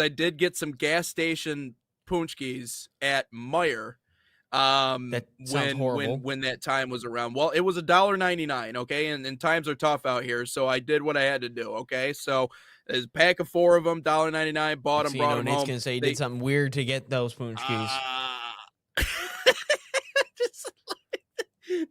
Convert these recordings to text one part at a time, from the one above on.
I did get some gas station punchkis at Meyer That sounds horrible. when that time was around. Well, it was $1.99, okay, and times are tough out here, so I did what I had to do, okay. So there's a pack of 4 of them, $1.99, bought them, brought them Nate's home. gonna say he did something weird to get those punchkis. Just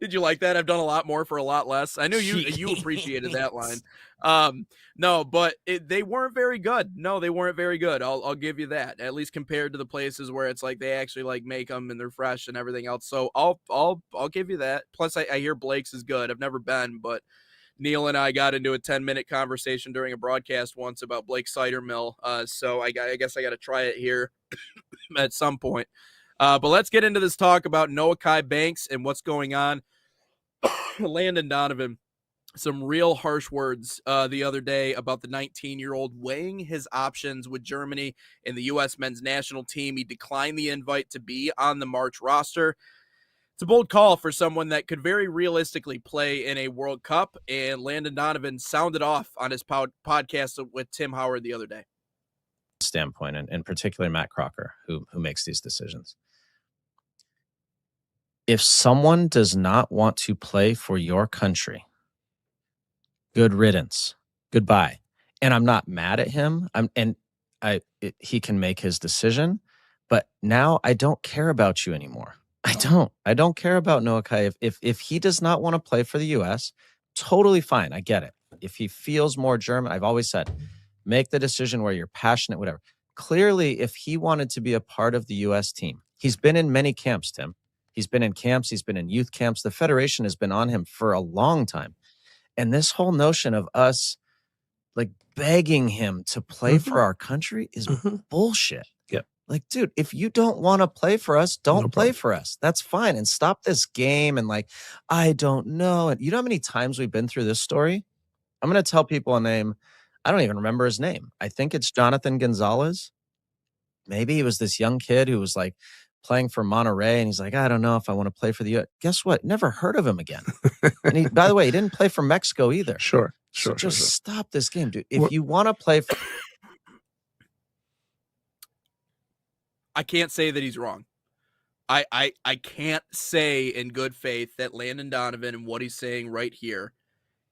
did you like that? I've done a lot more for a lot less. I knew you appreciated that line. No, but they weren't very good. No, they weren't very good. I'll give you that. At least compared to the places where it's like they actually like make them and they're fresh and everything else. So I'll give you that. Plus, I hear Blake's is good. I've never been, but Neil and I got into a 10-minute conversation during a broadcast once about Blake's cider mill. So I guess I got to try it here at some point. But let's get into this talk about Noahkai Banks and what's going on. Landon Donovan, some real harsh words the other day about the 19-year-old weighing his options with Germany in the U.S. men's national team. He declined the invite to be on the March roster. It's a bold call for someone that could very realistically play in a World Cup, and Landon Donovan sounded off on his podcast with Tim Howard the other day. Standpoint, and in particular Matt Crocker, who makes these decisions. If someone does not want to play for your country, good riddance, goodbye. And I'm not mad at him. He can make his decision, but now I don't care about you anymore. I don't care about Noahkai. If he does not want to play for the U.S., totally fine. I get it. If he feels more German, I've always said, make the decision where you're passionate, whatever. Clearly, if he wanted to be a part of the U.S. team, he's been in many camps, Tim. He's been in camps. He's been in youth camps. The Federation has been on him for a long time. And this whole notion of us like begging him to play for our country is bullshit. Yep. Like, dude, if you don't want to play for us, don't play for us. That's fine. And stop this game. And like, I don't know. And you know how many times we've been through this story? I'm going to tell people a name. I don't even remember his name. I think it's Jonathan Gonzalez. Maybe he was this young kid who was like playing for Monterey, and he's like, I don't know if I want to play for the U.S. Guess what? Never heard of him again. And he, by the way, he didn't play for Mexico either. Sure. Stop this game, dude. If you want to play for... I can't say that he's wrong. I can't say in good faith that Landon Donovan and what he's saying right here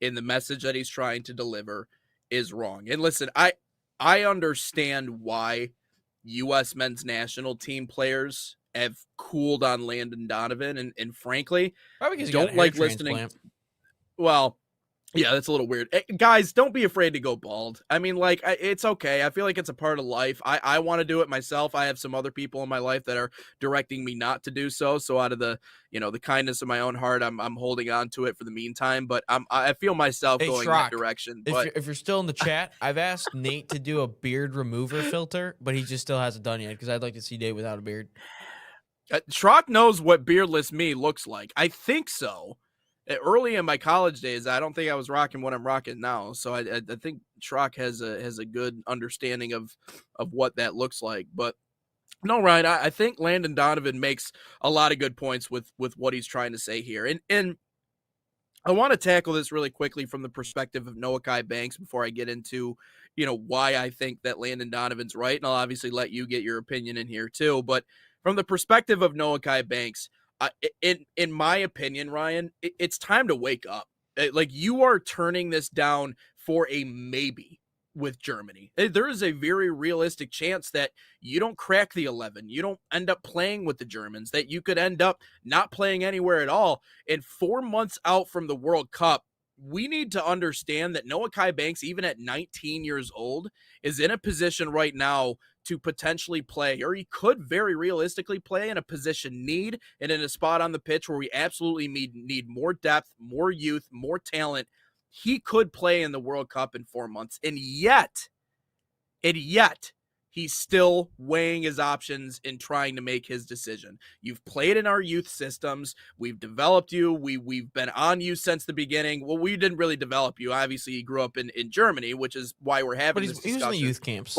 in the message that he's trying to deliver is wrong. And listen, I understand why U.S. men's national team players have cooled on Landon Donovan, and frankly, don't like listening. Well, yeah, that's a little weird. Guys, don't be afraid to go bald. I mean, like, it's okay. I feel like it's a part of life. I want to do it myself. I have some other people in my life that are directing me not to do so. So out of the kindness of my own heart, I'm holding on to it for the meantime. But I feel myself going that direction. But if you're still in the chat, I've asked Nate to do a beard remover filter, but he just still hasn't done yet because I'd like to see Dave without a beard. Schrock knows what beardless me looks like. I think so. Early in my college days, I don't think I was rocking what I'm rocking now. So I think Schrock has a good understanding of what that looks like. But no, Ryan, I think Landon Donovan makes a lot of good points with what he's trying to say here. And I want to tackle this really quickly from the perspective of Noahkai Banks before I get into, why I think that Landon Donovan's right. And I'll obviously let you get your opinion in here too. But from the perspective of Noahkai Banks, in my opinion, Ryan, it's time to wake up. Like, you are turning this down for a maybe with Germany. There is a very realistic chance that you don't crack the 11. You don't end up playing with the Germans, that you could end up not playing anywhere at all. And 4 months out from the World Cup, we need to understand that Noahkai Banks, even at 19 years old, is in a position right now to potentially play, or he could very realistically play in a position need and in a spot on the pitch where we absolutely need more depth, more youth, more talent. He could play in the World Cup in 4 months, and yet he's still weighing his options and trying to make his decision. You've played in our youth systems. We've developed you. We've been on you since the beginning. Well, we didn't really develop you. Obviously, he grew up in Germany, which is why we're having this discussion. He was in the youth camps.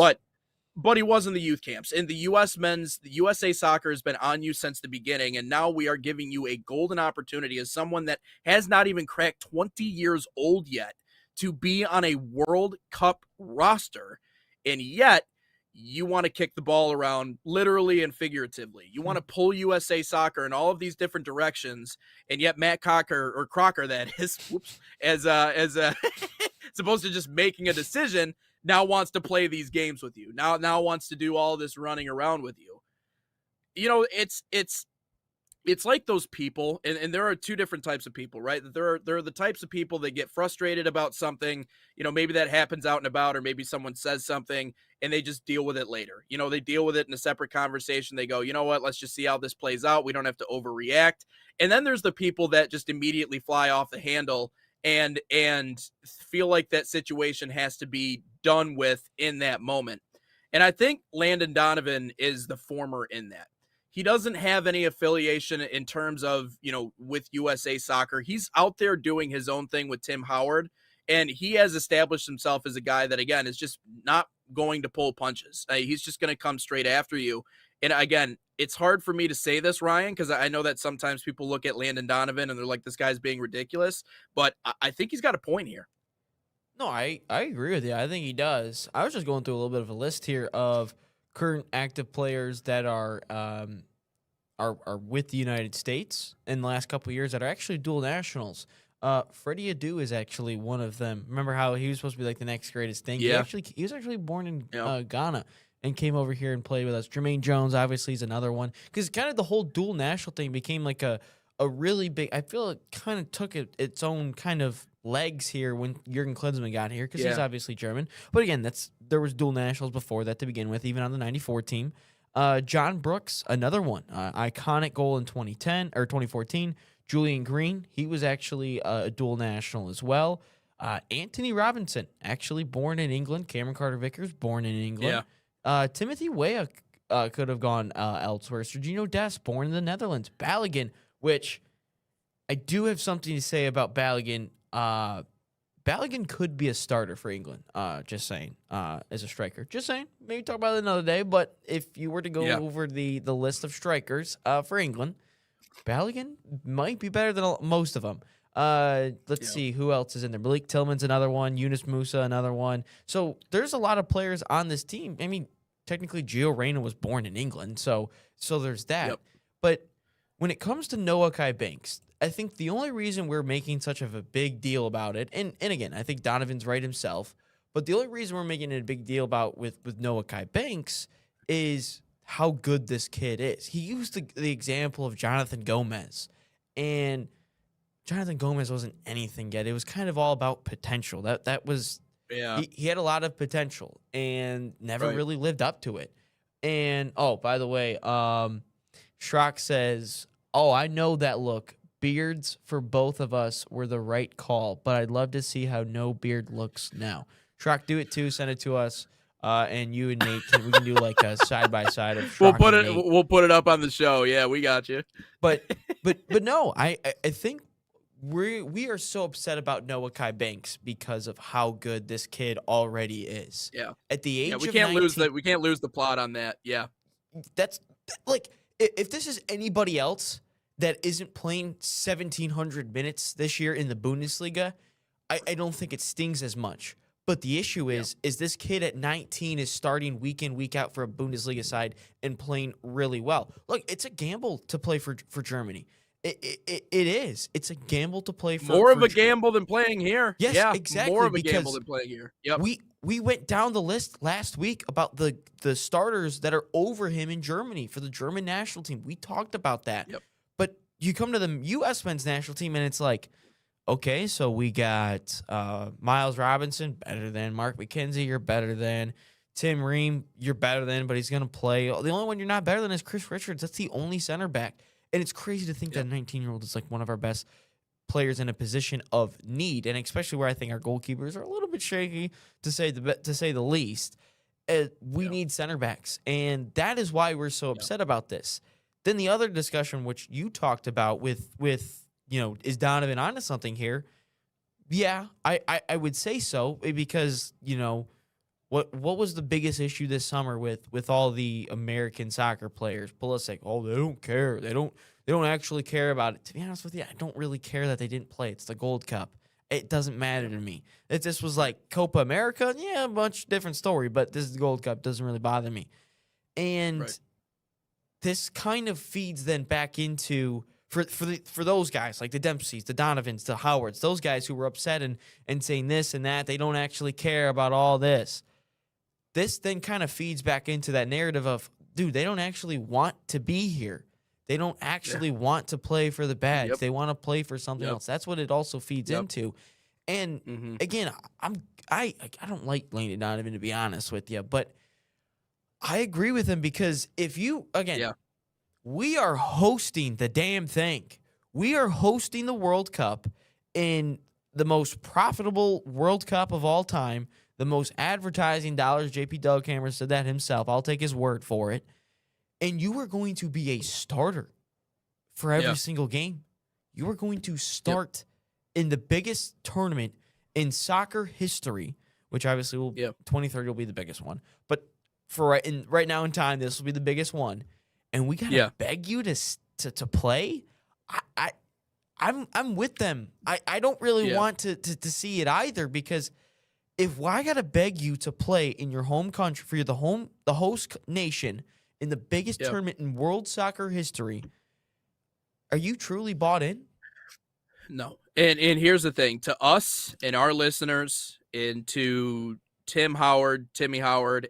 But he was in the youth camps. And the USA Soccer has been on you since the beginning, and now we are giving you a golden opportunity as someone that has not even cracked 20 years old yet to be on a World Cup roster. And yet, you want to kick the ball around literally and figuratively. You want to pull USA Soccer in all of these different directions, and yet Matt Cocker or Crocker, that is, whoops, as supposed to just making a decision, now wants to play these games with you. Now wants to do all this running around with you. You know, it's like those people, and there are two different types of people, right? There are the types of people that get frustrated about something, you know, maybe that happens out and about, or maybe someone says something and they just deal with it later. You know, they deal with it in a separate conversation. They go, you know what, let's just see how this plays out. We don't have to overreact. And then there's the people that just immediately fly off the handle and feel like that situation has to be done with in that moment. And I think Landon Donovan is the former in that. He doesn't have any affiliation in terms of, you know, with USA Soccer. He's out there doing his own thing with Tim Howard, and he has established himself as a guy that, again, is just not going to pull punches. He's just going to come straight after you. And again, it's hard for me to say this, Ryan, because I know that sometimes people look at Landon Donovan and they're like, this guy's being ridiculous, but I think he's got a point here. No, I agree with you. I think he does. I was just going through a little bit of a list here of current active players that are with the United States in the last couple of years that are actually dual nationals. Freddie Adu is actually one of them. Remember how he was supposed to be like the next greatest thing? Yeah. He was actually born in Ghana and came over here and played with us. Jermaine Jones obviously is another one, because kind of the whole dual national thing became like a really big. I feel it kind of took its own kind of legs here when Jurgen Klinsmann got here, because he's obviously German. But again, there was dual nationals before that to begin with, even on the '94 team. John Brooks, another one, iconic goal in 2010 or 2014. Julian Green, he was actually a dual national as well. Anthony Robinson, actually born in England. Cameron Carter-Vickers, born in England. Timothy Weah could have gone elsewhere. Serginho Dest, born in the Netherlands. Balogun, which I do have something to say about Balogun. Balogun could be a starter for England, just saying, as a striker. Just saying. Maybe talk about it another day, but if you were to go over the list of strikers for England, Balogun might be better than most of them. Let's see who else is in there. Malik Tillman's another one. Yunus Musa, another one. So there's a lot of players on this team. I mean, technically Gio Reyna was born in England, so there's that. Yep. But when it comes to Noahkai Banks, I think the only reason we're making such of a big deal about it, and again, I think Donovan's right himself, but the only reason we're making it a big deal about with Noahkai Banks is how good this kid is. He used the example of Jonathan Gomez, and Jonathan Gomez wasn't anything yet. It was kind of all about potential. That was he had a lot of potential and never really lived up to it. And by the way, Schrock says, I know that look. Beards for both of us were the right call, but I'd love to see how no beard looks now. Schrock, do it too. Send it to us, and you and Nate we can do like a side by side of Schrock. We'll put it up on the show. Yeah, we got you. But no, I think we are so upset about Noahkai Banks because of how good this kid already is. Yeah. At the age we of can't 19, lose that. We can't lose the plot on that. Yeah. That's like if this is anybody else that isn't playing 1,700 minutes this year in the Bundesliga, I don't think it stings as much. But the issue is this kid at 19 is starting week in, week out for a Bundesliga side and playing really well. Look, it's a gamble to play for Germany. It is. It's a gamble to play for more of a gamble than playing here. Yes, yeah, exactly. More of a gamble than playing here. Yep. We went down the list last week about the starters that are over him in Germany for the German national team. We talked about that. Yep. But you come to the U.S. men's national team, and it's like, okay, so we got Miles Robinson, better than Mark McKenzie, you're better than Tim Ream, you're better than, but he's going to play. The only one you're not better than is Chris Richards. That's the only center back. And it's crazy to think that a 19-year-old is like one of our best players in a position of need, and especially where I think our goalkeepers are a little bit shaky, to say the least. We need center backs, and that is why we're so upset about this. Then the other discussion, which you talked about with is Donovan onto something here? Yeah, I would say so, because what was the biggest issue this summer with all the American soccer players? Pulisic, they don't care. They don't actually care about it. To be honest with you, I don't really care that they didn't play. It's the Gold Cup. it doesn't matter to me. If this was like Copa America, yeah, a bunch different story, but this is the Gold Cup, doesn't really bother me. And this kind of feeds then back into for those guys like the Dempseys, the Donovans, the Howards, those guys who were upset and saying this and that, they don't actually care about all this. This then kind of feeds back into that narrative of, dude, they don't actually want to be here. They don't actually want to play for the badge. They want to play for something else. That's what it also feeds into. And again, I don't like Landon Donovan, to be honest with you, but I agree with him because if you we are hosting the damn thing. We are hosting the World Cup in the most profitable World Cup of all time, the most advertising dollars. JP Dughammer said that himself. I'll take his word for it. And you are going to be a starter for every single game. You are going to start in the biggest tournament in soccer history, which obviously will 2030 will be the biggest one. But for right now in time, this will be the biggest one. And we gotta beg you to play. I'm with them. I don't really want to see it either, because if I gotta beg you to play in your home country for the host nation in the biggest tournament in world soccer history, are you truly bought in? No. And here's the thing, to us and our listeners, and to Timmy Howard,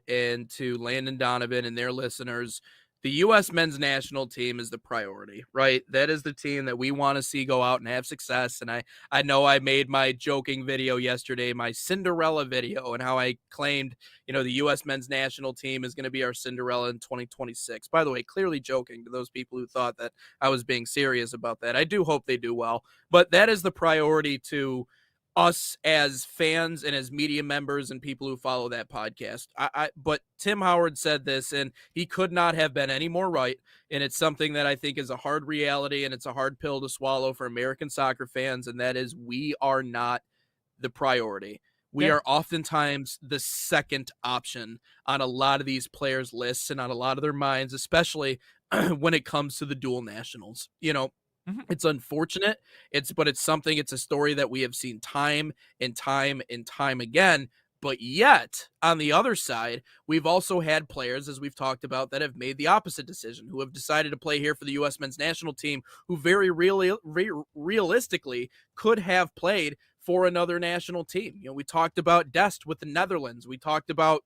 and to Landon Donovan and their listeners, the U.S. men's national team is the priority, right? That is the team that we want to see go out and have success. And I know I made my joking video yesterday, my Cinderella video, and how I claimed, the U.S. men's national team is going to be our Cinderella in 2026. By the way, clearly joking to those people who thought that I was being serious about that. I do hope they do well, but that is the priority to us as fans and as media members and people who follow that podcast. But Tim Howard said this, and he could not have been any more right. And it's something that I think is a hard reality, and it's a hard pill to swallow for American soccer fans. And that is, we are not the priority. We are oftentimes the second option on a lot of these players' lists and on a lot of their minds, especially when it comes to the dual nationals. It's unfortunate. It's a story that we have seen time and time and time again. But yet, on the other side, we've also had players, as we've talked about, that have made the opposite decision, who have decided to play here for the U.S. men's national team, who very realistically could have played for another national team. We talked about Dest with the Netherlands. We talked about,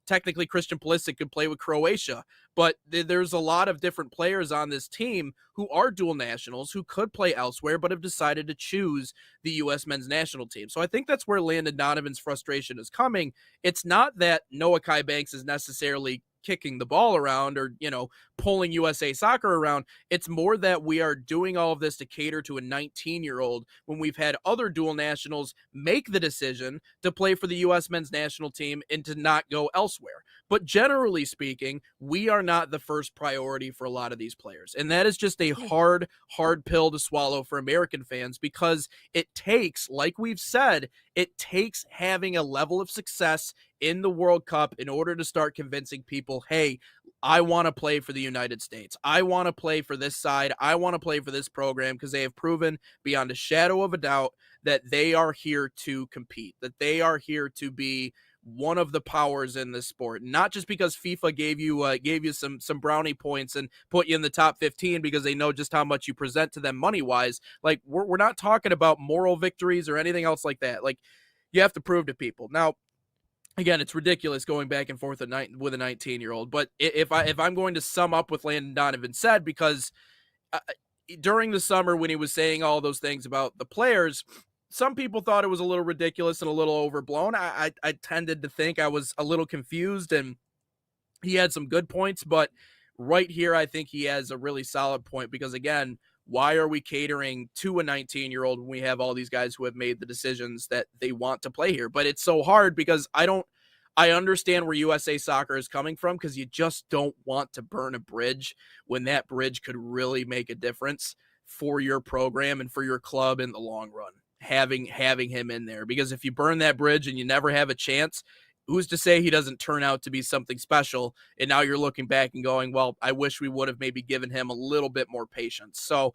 technically Christian Pulisic could play with Croatia, but there's a lot of different players on this team who are dual nationals who could play elsewhere, but have decided to choose the U.S. men's national team. So I think that's where Landon Donovan's frustration is coming. It's not that Noahkai Banks is necessarily kicking the ball around or, pulling USA Soccer around. It's more that we are doing all of this to cater to a 19-year-old when we've had other dual nationals make the decision to play for the U.S. men's national team and to not go elsewhere. But generally speaking, we are not the first priority for a lot of these players. And that is just a hard pill to swallow for American fans, because it takes, like we've said, it takes having a level of success in the World Cup in order to start convincing people, hey, I want to play for the United States. I want to play for this side. I want to play for this program, because they have proven beyond a shadow of a doubt that they are here to compete, that they are here to be one of the powers in this sport. Not just because FIFA gave you some brownie points and put you in the top 15 because they know just how much you present to them money-wise. Like, we're not talking about moral victories or anything else like that. Like, you have to prove to people. Now, again, it's ridiculous going back and forth with a 19-year-old. But if I'm going to sum up what Landon Donovan said, because during the summer when he was saying all those things about the players, some people thought it was a little ridiculous and a little overblown. I tended to think I was a little confused, and he had some good points. But right here, I think he has a really solid point, because, again, why are we catering to a 19-year-old when we have all these guys who have made the decisions that they want to play here? But it's so hard, because I understand where USA Soccer is coming from, because you just don't want to burn a bridge when that bridge could really make a difference for your program and for your club in the long run, having him in there. Because if you burn that bridge and you never have a chance, who's to say he doesn't turn out to be something special? And now you're looking back and going, well, I wish we would have maybe given him a little bit more patience. So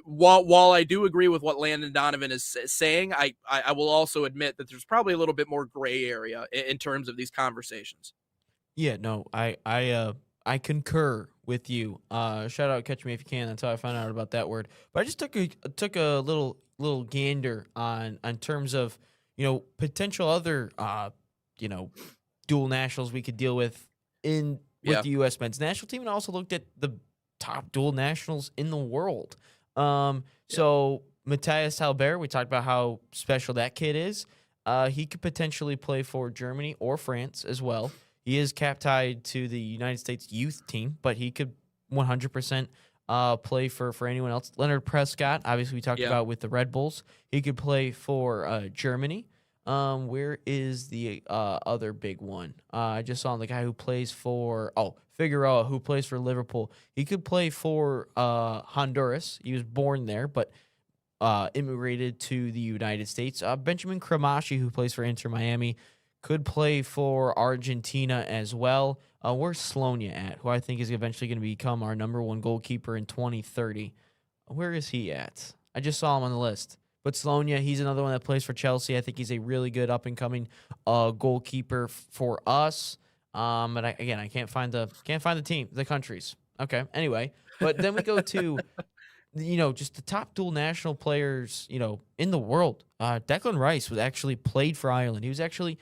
while I do agree with what Landon Donovan is saying, I will also admit that there's probably a little bit more gray area in terms of these conversations. Yeah, no, I concur with you. Shout out Catch Me If You Can. That's how I found out about that word. But I just took a little gander on terms of, potential other you know dual nationals we could deal with with Yeah. the U.S. men's national team, and also looked at the top dual nationals in the world. So Matthias Halbert, we talked about how special that kid is. He could potentially play for Germany or France as well. He is cap tied to the United States youth team, but he could 100% play for anyone else. Leonard Prescott, obviously we talked about with the Red Bulls. He could play for Germany. Where is the other big one? I just saw the guy who plays for Figueroa, who plays for Liverpool. He could play for Honduras. He was born there, but immigrated to the United States. Benjamin Kramashi, who plays for Inter Miami, could play for Argentina as well. Where's Slonia at, who I think is eventually going to become our number one goalkeeper in 2030? Where is he at? I just saw him on the list. But Slonia, he's another one that plays for Chelsea. I think he's a really good up-and-coming goalkeeper for us. But I can't find the team, the countries. Okay, anyway. But then we go to just the top dual national players, in the world. Declan Rice was actually played for Ireland. He was actually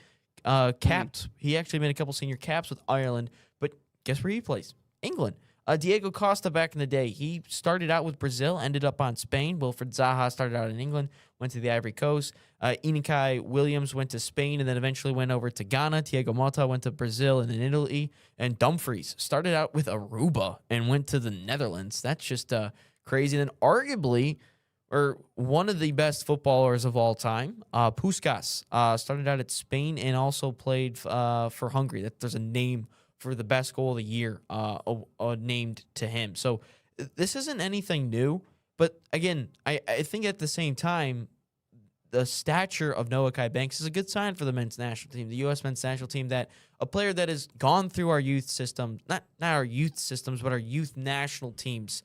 capped. He actually made a couple senior caps with Ireland, but guess where he plays? England. Diego Costa back in the day, he started out with Brazil, ended up on Spain. Wilfred Zaha started out in England, went to the Ivory Coast. Inikai Williams went to Spain and then eventually went over to Ghana. Thiago Motta went to Brazil and then Italy. And Dumfries started out with Aruba and went to the Netherlands. That's just crazy. And then arguably, or one of the best footballers of all time, Puskás, started out at Spain and also played for Hungary. There's a name for the best goal of the year named to him. So this isn't anything new. But again, I think at the same time, the stature of Noahkai Banks is a good sign for the men's national team, the U.S. men's national team, that a player that has gone through our youth system, not our youth systems, but our youth national teams,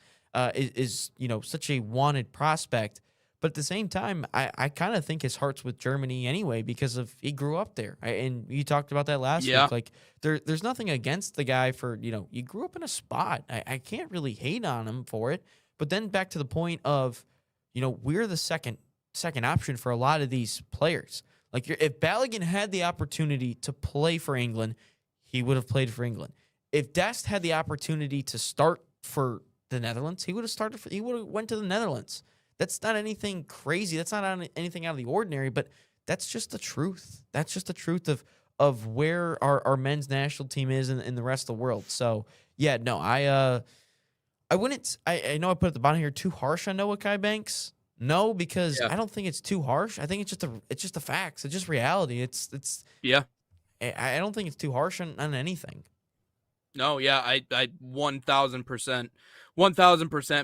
is such a wanted prospect. But at the same time, I kind of think his heart's with Germany anyway because he grew up there. And you talked about that last week. Like there's nothing against the guy for, you grew up in a spot. I can't really hate on him for it. But then back to the point of, we're the second option for a lot of these players. Like if Balogun had the opportunity to play for England, he would have played for England. If Dest had the opportunity to start for the Netherlands, he would have went to the Netherlands. That's not anything crazy. That's not anything out of the ordinary, but that's just the truth. That's just the truth of where our men's national team is in the rest of the world. So yeah, no, I wouldn't. I know I put at the bottom here too harsh on Noahkai Banks. No, because I don't think it's too harsh. I think it's just the facts. It's just reality. It's I don't think it's too harsh on anything. No, yeah, I 1000%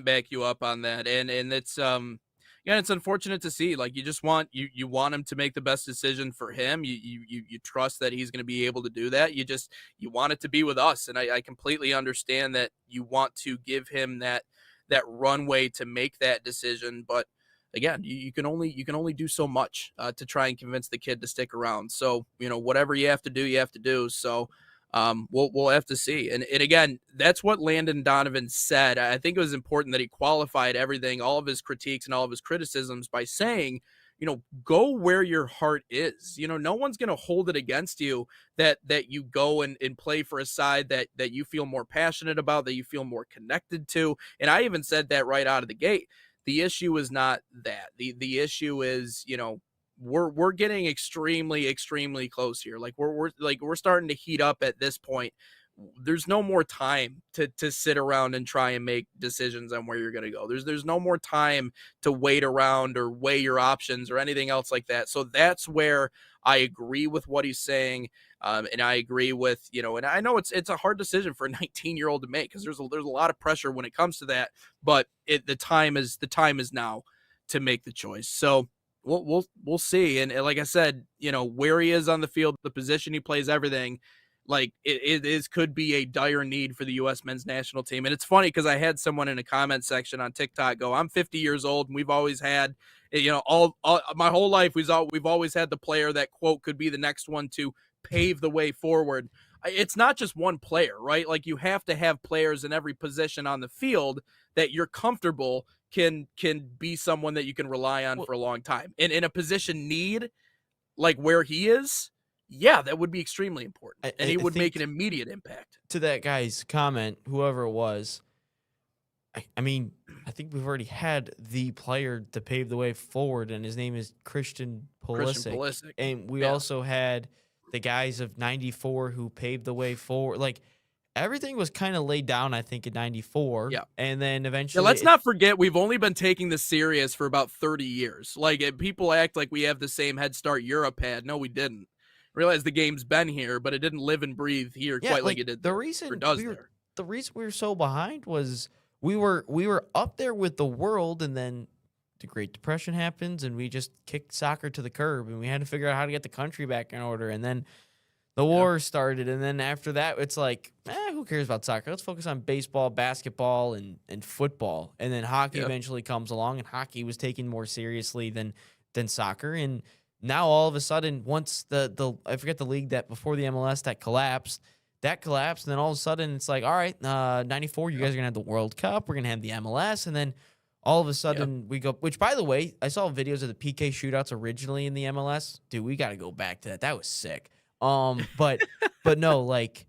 back you up on that. And it's it's unfortunate to see. Like you just want you want him to make the best decision for him. You trust that he's going to be able to do that. You want it to be with us. And I completely understand that you want to give him that runway to make that decision, but again, you can only do so much to try and convince the kid to stick around. So, whatever you have to do, you have to do. So we'll have to see. And again, that's what Landon Donovan said. I think it was important that he qualified everything, all of his critiques and all of his criticisms by saying, go where your heart is. No one's going to hold it against you that you go and play for a side that you feel more passionate about, that you feel more connected to. And I even said that right out of the gate. The issue is not that. The issue is, we're getting extremely, extremely close here. Like we're starting to heat up at this point. There's no more time to sit around and try and make decisions on where you're going to go. There's no more time to wait around or weigh your options or anything else like that. So that's where I agree with what he's saying. And I agree with, and I know it's a hard decision for a 19-year-old to make because there's a lot of pressure when it comes to that, but the time is now to make the choice. So we'll see. And like I said, where he is on the field, the position he plays, everything, like could be a dire need for the U.S. men's national team. And it's funny because I had someone in a comment section on TikTok go, "I'm 50 years old and we've always had, all my whole life we've always had the player that quote could be the next one to pave the way forward." It's not just one player, right? Like you have to have players in every position on the field that you're comfortable can be someone that you can rely on for a long time. And in a position need like where he is, yeah, that would be extremely important. And he would make an immediate impact. To that guy's comment, whoever it was, I mean, I think we've already had the player to pave the way forward, and his name is Christian Pulisic. And we also had the guys of 94 who paved the way forward. Like, everything was kind of laid down, I think, in 94. Yeah. And then eventually... let's not forget, we've only been taking this serious for about 30 years. Like, people act like we have the same head start Europe had. No, we didn't. Realize the game's been here, but it didn't live and breathe here quite like it did. The reason we were so behind was we were up there with the world, and then the Great Depression happens, and we just kicked soccer to the curb, and we had to figure out how to get the country back in order, and then the war started, and then after that, it's like, who cares about soccer? Let's focus on baseball, basketball, and football, and then hockey eventually comes along, and hockey was taken more seriously than soccer, and now all of a sudden, once the I forget the league that before the MLS that collapsed, and then all of a sudden it's like, all right, 94, you guys are gonna have the World Cup, we're gonna have the MLS, and then all of a sudden we go. Which, by the way, I saw videos of the PK shootouts originally in the MLS. Dude, we got to go back to that. That was sick. But no, like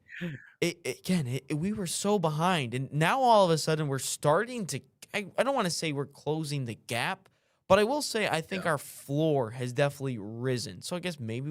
we were so behind, and now all of a sudden we're starting to. I don't want to say we're closing the gap, but I will say I think our floor has definitely risen. So I guess maybe